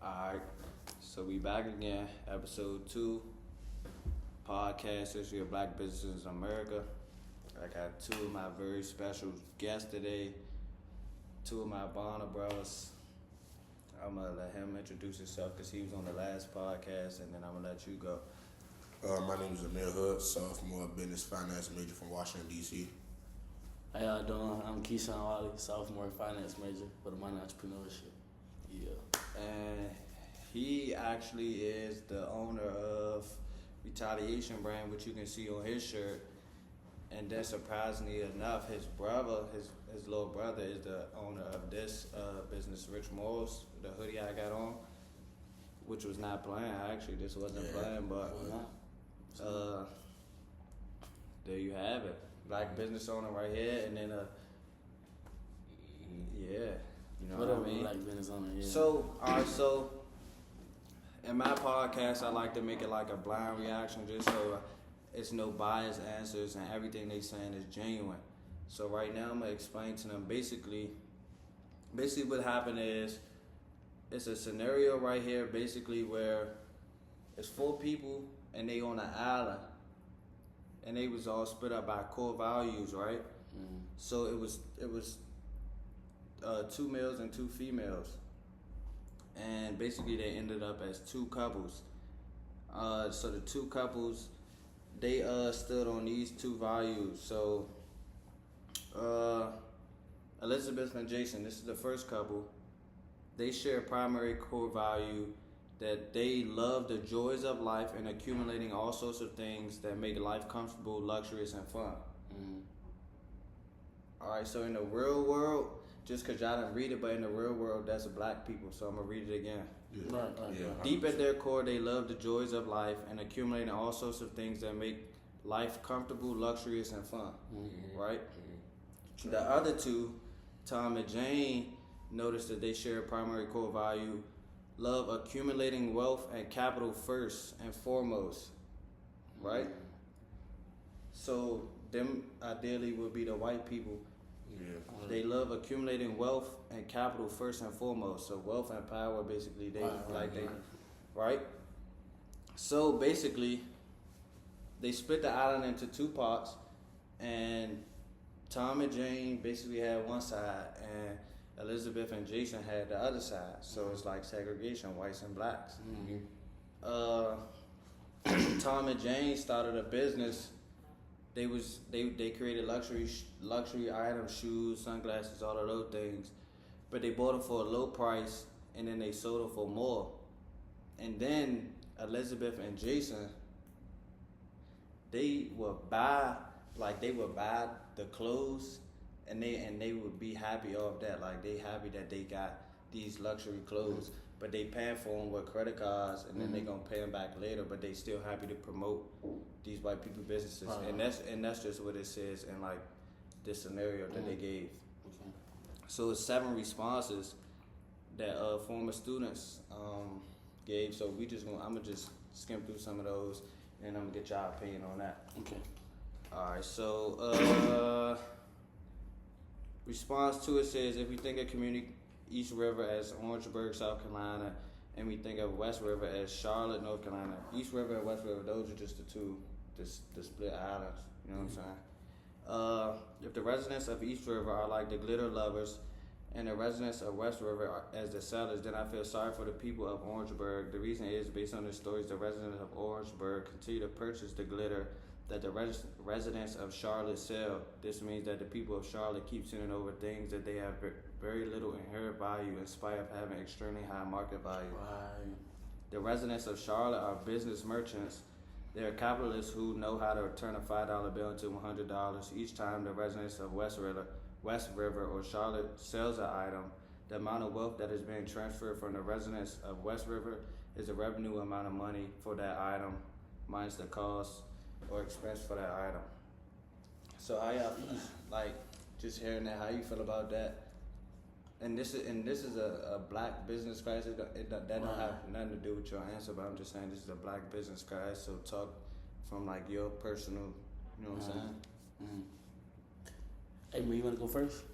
Alright, so we back again, episode 2, podcast history of black businesses in America. I got two of my very special guests today, two of my Bonner brothers. I'm gonna let him introduce himself because he was on the last podcast, and then I'm gonna let you go. My name is Amir Hood, sophomore business finance major from Washington, D.C. How y'all doing? I'm Keyshawn Wiley, sophomore finance major with a minor in entrepreneurship. Yeah. And he actually is the owner of Retaliation brand, which you can see on his shirt. And then surprisingly enough, his brother, his little brother, is the owner of this business, Rich Morals, the hoodie I got on, which was not planned. Actually, this wasn't planned, but there you have it. Black business owner right here, and then you know what I mean. Black business owner, yeah. So, alright, so in my podcast, I like to make it like a blind reaction, just so it's no biased answers and everything they saying is genuine. So right now, I'm gonna explain to them basically what happened is it's a scenario right here, basically where it's 4 people and they on an island, and they was all split up by core values, right? Mm-hmm. So it was 2 males and 2 females, and basically they ended up as 2 couples. So the 2 couples, they stood on these 2 values. So Elizabeth and Jason, this is the first couple. They share a primary core value that they love the joys of life and accumulating all sorts of things that make life comfortable, luxurious, and fun. Mm-hmm. Alright, so in the real world, just because y'all didn't read it, but in the real world, that's black people, so I'm going to read it again. Yeah. Right. Deep at their core, they love the joys of life and accumulating all sorts of things that make life comfortable, luxurious, and fun. Mm-hmm. Right? Mm-hmm. The other 2, Tom and Jane, noticed that they share a primary core value, love accumulating wealth and capital first and foremost. Right? Mm-hmm. So them ideally would be the white people. Yeah. They love accumulating wealth and capital first and foremost. So wealth and power, basically, right? So basically, they split the island into 2 parts, and Tom and Jane basically had one side, and Elizabeth and Jason had the other side. So it's like segregation, whites and blacks. Mm-hmm. Tom and Jane started a business. They created luxury items, shoes, sunglasses, all of those things, but they bought them for a low price, and then they sold them for more. And then Elizabeth and Jason, they would buy the clothes, and they would be happy off that. Like, they happy that they got these luxury clothes, but they paying for them with credit cards, and then they gonna pay them back later. But they still happy to promote these white people businesses, and that's just what it says in like this scenario that they gave. Okay. So it's 7 responses that former students gave. So I'm gonna just skim through some of those, and I'm gonna get y'all opinion on that. Okay. All right. So response to it says, if we think of community East River as Orangeburg, South Carolina, and we think of West River as Charlotte, North Carolina. East River and West River, those are just the 2, the split islands. You know what I'm saying? If the residents of East River are like the glitter lovers, and the residents of West River are as the sellers, then I feel sorry for the people of Orangeburg. The reason is, based on the stories, the residents of Orangeburg continue to purchase the glitter that the residents of Charlotte sell. This means that the people of Charlotte keep sending over things that they have very little inherent value in spite of having extremely high market value. Right. The residents of Charlotte are business merchants. They are capitalists who know how to turn a $5 bill into $100 each time the residents of West River or Charlotte sells an item. The amount of wealth that is being transferred from the residents of West River is the revenue amount of money for that item minus the cost or expense for that item. So how y'all like just hearing that? How you feel about that? And this is a black business crisis. That don't have nothing to do with your answer, but I'm just saying this is a black business crisis. So talk from like your personal, you know what I'm saying? Mm-hmm. Hey, man, you wanna go first?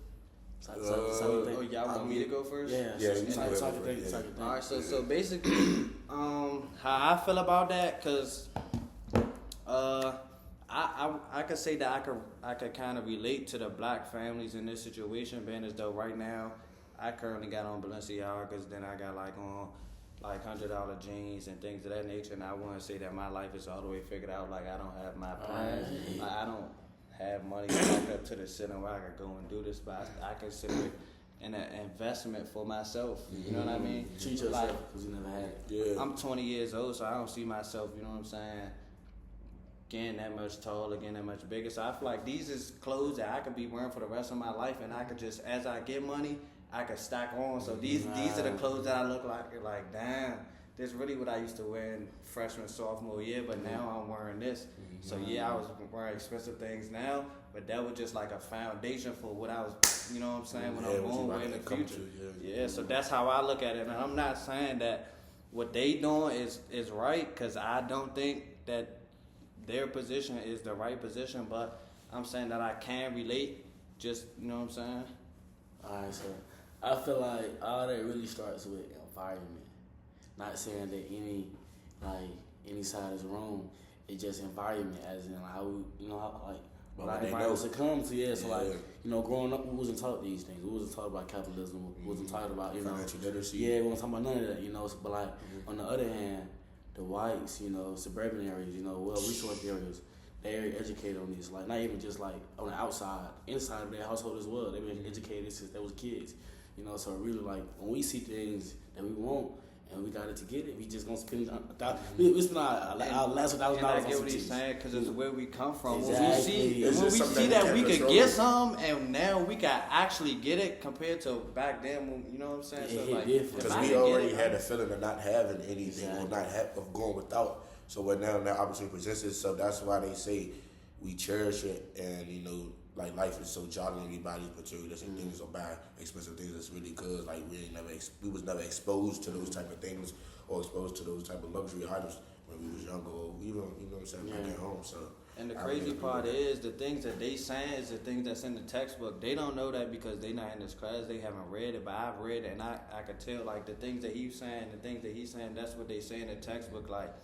Oh, y'all want me to go first? Yeah, Yeah, so you type can go of first, thing, yeah. type of thing. All right, so basically, how I feel about that, cause I could say that I could kind of relate to the black families in this situation, being as though right now I currently got on Balenciagas, then I got like on like $100 jeans and things of that nature, and I wouldn't say that my life is all the way figured out. Like I don't have my plans, like, I don't have money back up to the ceiling where I could go and do this, but I consider it an investment for myself. You know what I mean? Treat yourself because you never had it. Yeah. I'm 20 years old, so I don't see myself, you know what I'm saying, getting that much taller, getting that much bigger. So I feel like these is clothes that I could be wearing for the rest of my life, and I could just, as I get money, I could stack on. So these are the clothes that I look like damn, this is really what I used to wear in freshman, sophomore year, but now I'm wearing this. So yeah, I was wearing expensive things now, but that was just like a foundation for what I was, you know what I'm saying, when I'm going with in the future. Yeah, so that's how I look at it. And I'm not saying that what they doing is right, because I don't think that their position is the right position, but I'm saying that I can relate, just, you know what I'm saying? Alright, so I feel like all that really starts with environment. Not saying that any side is wrong. It's just environment, as in like how we, you know, how, like But our they environment know. succumb to. Yeah, so Yeah. like, you know, growing up, we wasn't taught these things. We wasn't taught about capitalism. We wasn't taught about, you know, Financial literacy. yeah, we wasn't talking about none of that, you know. But like on the other hand, the whites, you know, suburban areas, you know, well-resourced areas, they're educated on this. Like not even just like on the outside, inside of their household as well. They've been educated since they was kids, you know. So really, like when we see things that we want and we got it to get it, we just gonna spend we spend our last $1,000 And I on get some what he's titties. saying, because it's where we come from. Exactly. When we see, It's when we just something see that that we we can't could control. get some, and now we can actually get it compared to back then, when, you know what I'm saying? It So hit like, different. if Because I we could get already it, had the feeling of not having anything or Exactly. of going without. So what now that opportunity presents itself, that's why they say we cherish it, and you know, like life is so jolly and we buy these materialistic things or buy expensive things that's really good. Like we was never exposed to those type of things or exposed to those type of luxury items when we was younger or even, you know what I'm saying, back at home. So and the I crazy really part agree is the things that they saying is the things that's in the textbook. They don't know that because they not in this class. They haven't read it, but I've read it, and I could tell like the things that he's saying, the things that he's saying, that's what they say in the textbook. Like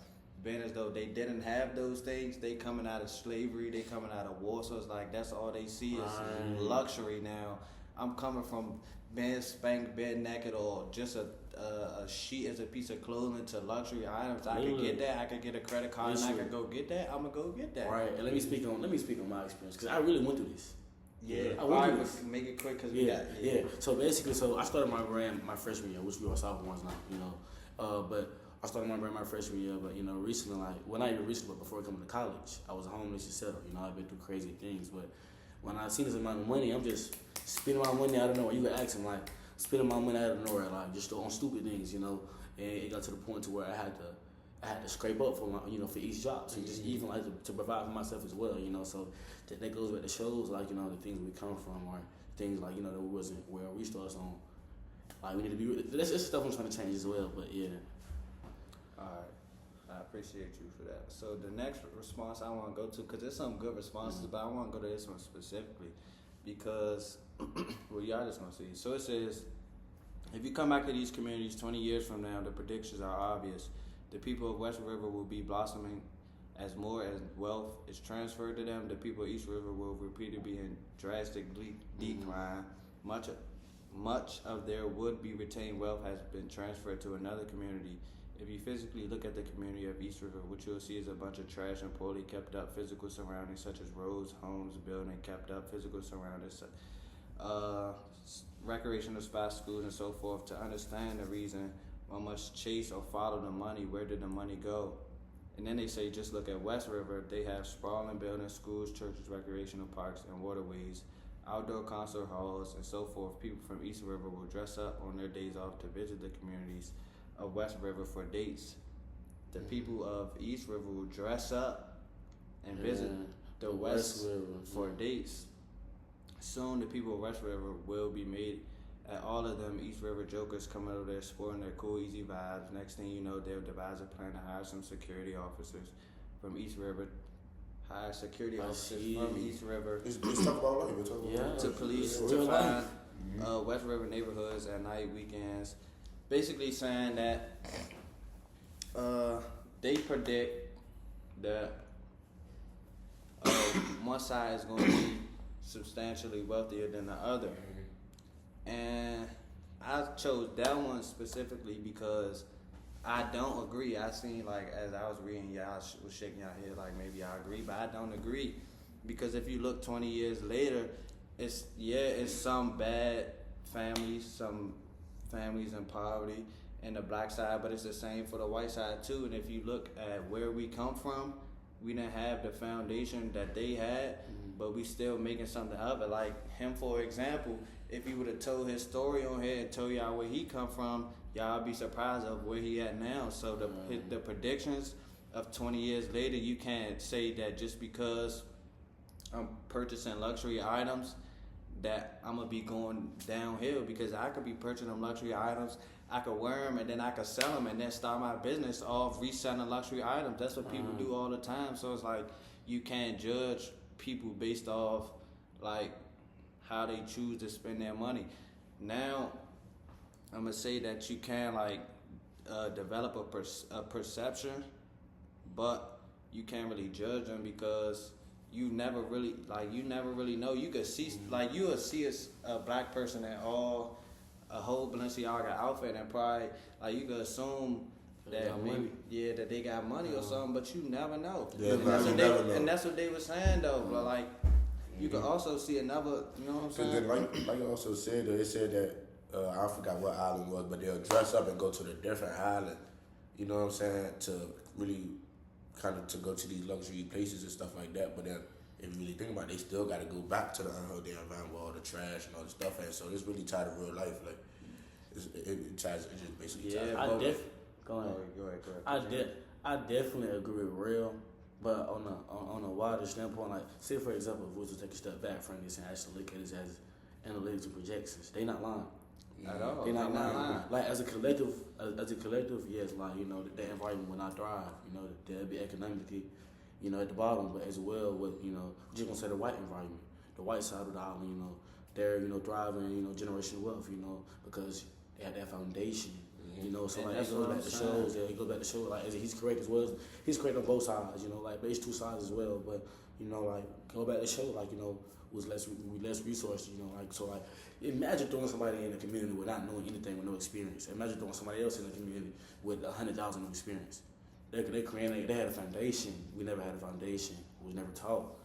being as though they didn't have those things. They coming out of slavery. They coming out of war. So it's like that's all they see is luxury now. I'm coming from being spanked, bare naked, or just a sheet as a piece of clothing to luxury items. I could get that. I could get a credit card and I could go get that. I'm gonna go get that. Right, and let me speak on my experience because I really went through this. Yeah. I All went right, through this. make it quick because we Yeah, got yeah. So basically, I started my brand my freshman year, which we are sophomores now, you know. But I started my brand my freshman year, but you know, recently, like, well, not even recently, but before coming to college, I was homeless yourself. You know, I've been through crazy things, but when I see this amount of money, I'm just spending my money out of nowhere. You can ask him, like, spending my money out of nowhere, like, just on stupid things, you know. And it got to the point to where I had to scrape up for my, you know, for each job, so just even like to provide for myself as well, you know. So that goes with the shows, like, you know, the things we come from, or things like, you know, that we wasn't well resourced on. Like, we need to be. That's stuff I'm trying to change as well, but yeah. All right. I appreciate you for that. So the next response I want to go to, because there's some good responses, but I want to go to this one specifically because, well, y'all just going to see. So it says, if you come back to these communities 20 years from now, the predictions are obvious. The people of West River will be blossoming as more as wealth is transferred to them. The people of East River will repeatedly be in drastic decline. Much of their would-be retained wealth has been transferred to another community. If you physically look at the community of East River, what you'll see is a bunch of trash and poorly kept up physical surroundings such as roads, homes, buildings, kept up physical surroundings, recreational spots, schools, and so forth. To understand the reason, one must chase or follow the money. Where did the money go? And then they say, just look at West River. They have sprawling buildings, schools, churches, recreational parks, and waterways, outdoor concert halls, and so forth. People from East River will dress up on their days off to visit the communities of West River for dates. The people of East River will dress up and visit the West River for dates. Soon the people of West River will be made at all of them East River jokers coming over there sporting their cool, easy vibes. Next thing you know, they'll devise a plan to hire some security officers from East River. Hire security officers from East River Let's talk about life. Yeah. to police Real to life. find West River neighborhoods at night, weekends, basically saying that they predict that one side is going to be substantially wealthier than the other. And I chose that one specifically because I don't agree. I seen, like, as I was reading, y'all was shaking your head like maybe I agree, but I don't agree. Because if you look 20 years later, it's some bad families, some families in poverty in the black side, but it's the same for the white side too. And if you look at where we come from, we didn't have the foundation that they had, but we still making something of it. Like him, for example, if he would have told his story on here and told y'all where he come from, y'all be surprised of where he at now. So the predictions of 20 years later, you can't say that just because I'm purchasing luxury items that I'm gonna be going downhill, because I could be purchasing them luxury items, I could wear them and then I could sell them and then start my business off reselling luxury items. That's what people do all the time. So it's like you can't judge people based off like how they choose to spend their money. Now I'm gonna say that you can like develop a perception, but you can't really judge them because you never really know. You could see like you would see a black person in all a whole Balenciaga outfit and probably like you could assume that maybe that they got money or something, but you never know. Yeah, and that's what they were saying though. But like you could also see another, you know what I'm saying? Then, like you also said, they said that I forgot what island it was, but they'll dress up and go to the different island. You know what I'm saying? To really kind of to go to these luxury places and stuff like that. But then, if you really think about it, they still got to go back to the unhealthy environment with all the trash and all the stuff. And so it's really tied to real life. Like it just basically ties. Go ahead. Go ahead. I definitely agree with real, but on a wider standpoint, like say for example, if we was to take a step back from this and actually look at it as analytics and projections, they not lying. At all. They're not lying. Like as a collective, yes, like you know, the environment will not thrive. You know, they'll be economically, you know, at the bottom, but as well with we're just gonna say the white environment, the white side of the island, you know, they're thriving, generational wealth, because they have that foundation. You know, so like it goes back to shows. Yeah, it goes back to show. Like he's correct as well. He's correct on both sides. Like but it's two sides as well. But like go back to show. Like was less resources. Like so like imagine throwing somebody in the community without knowing anything, with no experience. Imagine throwing somebody else in the community with 100,000 of experience. They had a foundation. We never had a foundation. We was never taught.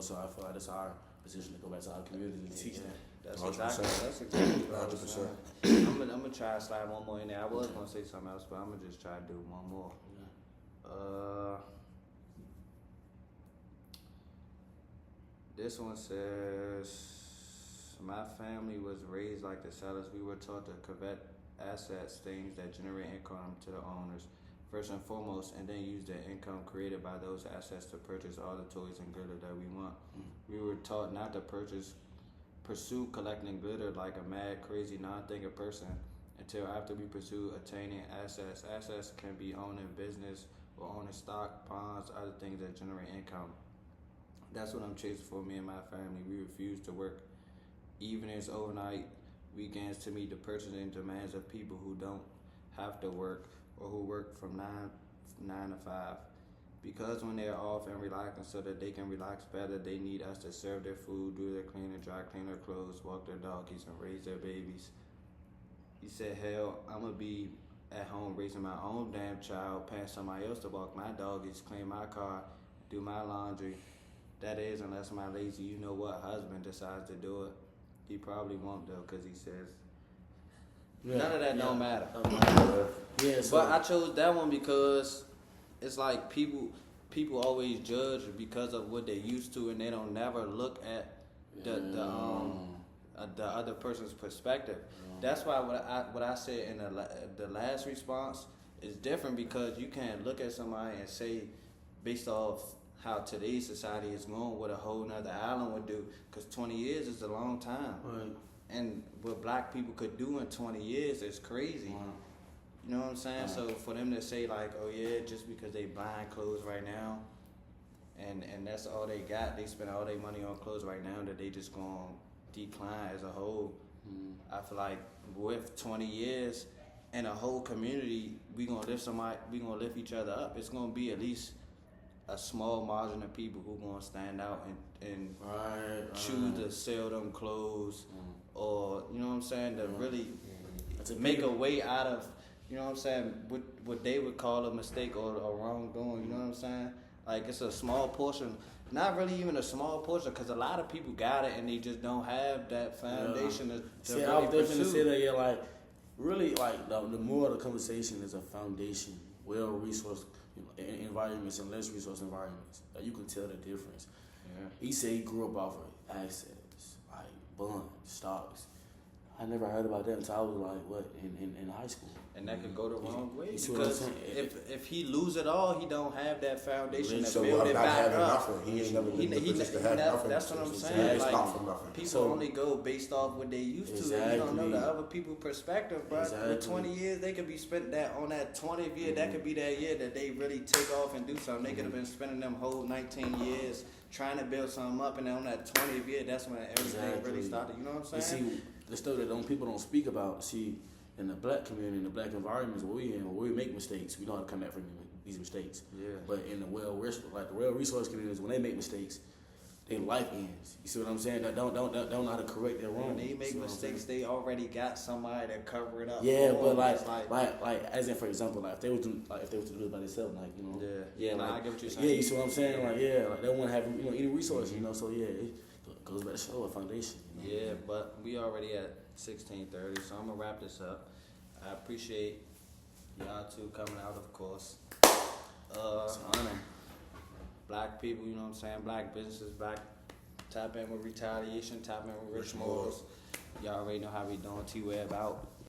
So I feel like that's our position to go back to our community and teach that. That's 100%. exactly what I was saying. I'm gonna try to slide one more in there. I was gonna say something else, but I'm gonna just try to do one more. This one says, my family was raised like the sellers. We were taught to covet assets, things that generate income to the owners, first and foremost, and then use the income created by those assets to purchase all the toys and glitter that we want. We were taught not to pursue collecting glitter like a mad, crazy, non-thinking person until after we pursue attaining assets. Assets can be owning business or owning stock, bonds, other things that generate income. That's what I'm chasing for me and my family. We refuse to work evenings, overnight, weekends to meet the purchasing demands of people who don't have to work or who work from 9 to 5. Because when they're off and relaxing so that they can relax better, they need us to serve their food, do their cleaning, dry clean their clothes, walk their doggies, and raise their babies. He said, hell, I'm going to be at home raising my own damn child, paying somebody else to walk my doggies, clean my car, do my laundry. That is, unless my lazy, husband decides to do it. He probably won't, though, because he says, none of that don't matter. But I chose that one because it's like people always judge because of what they're used to, and they don't never look at the other person's perspective. That's why what I said in the last response is different, because you can't look at somebody and say based off how today's society is going what a whole nother island would do, because 20 years is a long time. Right. And what black people could do in 20 years is crazy. Right. You know what I'm saying? So for them to say like, oh yeah, just because they buying clothes right now, and that's all they got, they spend all their money on clothes right now, that they just gonna decline as a whole. I feel like with 20 years and a whole community, we gonna lift each other up. It's gonna be at least a small margin of people who gonna stand out and choose to sell them clothes or, you know what I'm saying, to really make a way out of, you know what I'm saying, what they would call a mistake or a wrongdoing, you know what I'm saying? Like, it's a small portion, not really even a small portion, because a lot of people got it and they just don't have that foundation to really I was definitely pursue. say that, like, really, like, the more of the conversation is a foundation, well-resourced environments and less resourced environments. Like, you can tell the difference. Yeah. He said he grew up off of assets, like bonds, stocks. I never heard about that until I was like, what, in high school. And that could go the wrong way, You see what I'm because saying? if he lose it all, he don't have that foundation to So build it not back having up. nothing. He ain't never been in the position to have nothing. That's what I'm So saying. it's Like, not from nothing. people So- only go based off what they used to. And you don't know the Exactly. other people's perspective, bro. Exactly. With 20 years, they could be spent that on that 20th year. That could be that year that they really take off and do something. They could have been spending them whole 19 years trying to build something up, and then on that 20th year, that's when everything really started. You know what I'm You saying? see, the stuff that people don't speak about, see, in the black community, in the black environments where we make mistakes, we know how to come back from these mistakes. Yeah. But in the well-resourced communities, when they make mistakes, their life ends. You see what I'm saying? They don't know how to correct their wrong. When they make mistakes, they already got somebody to cover it up. Yeah, for but them. like as in, for example, like if they was to do it by themselves, like, you know. Yeah, like, I get what you're saying. Yeah, you see what I'm saying? Like, yeah, like they want to have, you know, any resource, you know. So yeah, it goes back to show a foundation. You know? Yeah, but we already at 16:30, so I'm gonna wrap this up. I appreciate y'all two coming out, of course. It's an honor. Black people, you know what I'm saying? Black businesses, tap in with retaliation, tap in with rich morals. Y'all already know how we doing. Tweb out.